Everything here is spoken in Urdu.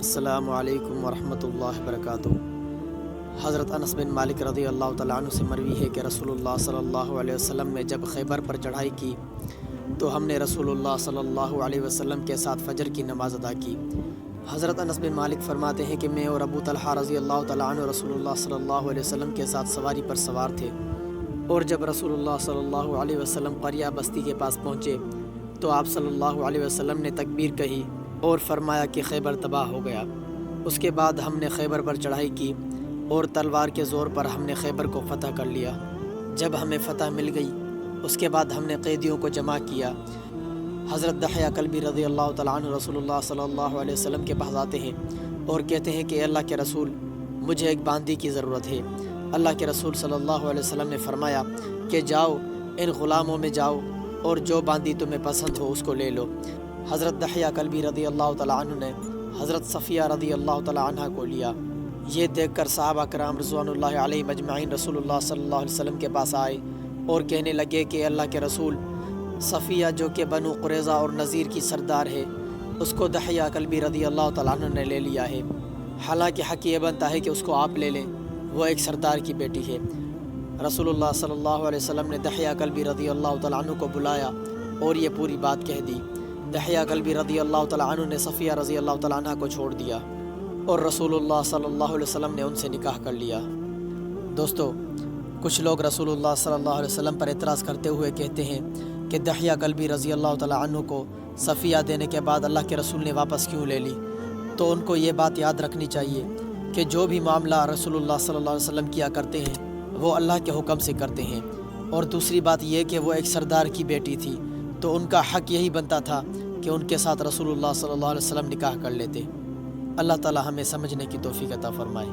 السلام علیکم ورحمۃ اللہ وبرکاتہ۔ حضرت انس بن مالک رضی اللہ تعالیٰ عنہ سے مروی ہے کہ رسول اللہ صلی اللہ علیہ وسلم نے جب خیبر پر چڑھائی کی تو ہم نے رسول اللہ صلی اللہ علیہ وسلم کے ساتھ فجر کی نماز ادا کی۔ حضرت انس بن مالک فرماتے ہیں کہ میں اور ابو طلحہ رضی اللہ تعالیٰ عنہ رسول اللہ صلی اللہ علیہ وسلم کے ساتھ سواری پر سوار تھے، اور جب رسول اللہ صلی اللہ علیہ وسلم قریہ بستی کے پاس پہنچے تو آپ صلی اللہ علیہ وسلم نے تکبیر کہی اور فرمایا کہ خیبر تباہ ہو گیا۔ اس کے بعد ہم نے خیبر پر چڑھائی کی اور تلوار کے زور پر ہم نے خیبر کو فتح کر لیا۔ جب ہمیں فتح مل گئی اس کے بعد ہم نے قیدیوں کو جمع کیا۔ حضرت دحیہ کلبی رضی اللہ تعالیٰ عنہ رسول اللہ صلی اللہ علیہ وسلم کے پاس آتے ہیں اور کہتے ہیں کہ اللہ کے رسول، مجھے ایک باندی کی ضرورت ہے۔ اللہ کے رسول صلی اللہ علیہ وسلم نے فرمایا کہ جاؤ ان غلاموں میں جاؤ اور جو باندی تمہیں پسند ہو اس کو لے لو۔ حضرت دحیہ کلبی رضی اللہ تعالیٰ عنہ نے حضرت صفیہ رضی اللہ تعالیٰ عنہ کو لیا۔ یہ دیکھ کر صحابہ کرام رضوان اللہ علیہ مجمعین رسول اللہ صلی اللہ علیہ وسلم کے پاس آئے اور کہنے لگے کہ اللہ کے رسول، صفیہ جو کہ بنو قریظہ اور نذیر کی سردار ہے، اس کو دحیہ کلبی رضی اللہ تعالیٰ عنہ نے لے لیا ہے، حالانکہ حق یہ بنتا ہے کہ اس کو آپ لے لیں، وہ ایک سردار کی بیٹی ہے۔ رسول اللہ صلی اللہ علیہ وسلم نے دحیہ کلبی رضی اللہ تعالیٰ عنہ کو بلایا اور یہ پوری بات کہہ دی۔ دحیہ کلبی رضی اللہ تعالیٰ عنہ نے صفیہ رضی اللہ تعالیٰ عنہ کو چھوڑ دیا اور رسول اللہ صلی اللہ علیہ وسلم نے ان سے نکاح کر لیا۔ دوستو، کچھ لوگ رسول اللہ صلی اللہ علیہ وسلم پر اعتراض کرتے ہوئے کہتے ہیں کہ دحیہ کلبی رضی اللہ تعالیٰ عنہ کو صفیہ دینے کے بعد اللہ کے رسول نے واپس کیوں لے لی؟ تو ان کو یہ بات یاد رکھنی چاہیے کہ جو بھی معاملہ رسول اللہ صلی اللہ علیہ وسلم کیا کرتے ہیں وہ اللہ کے حکم سے کرتے ہیں، اور دوسری بات یہ کہ وہ ایک سردار کی بیٹی تھی تو ان کا حق یہی بنتا تھا کہ ان کے ساتھ رسول اللہ صلی اللہ علیہ وسلم نکاح کر لیتے۔ اللہ تعالی ہمیں سمجھنے کی توفیق عطا فرمائے۔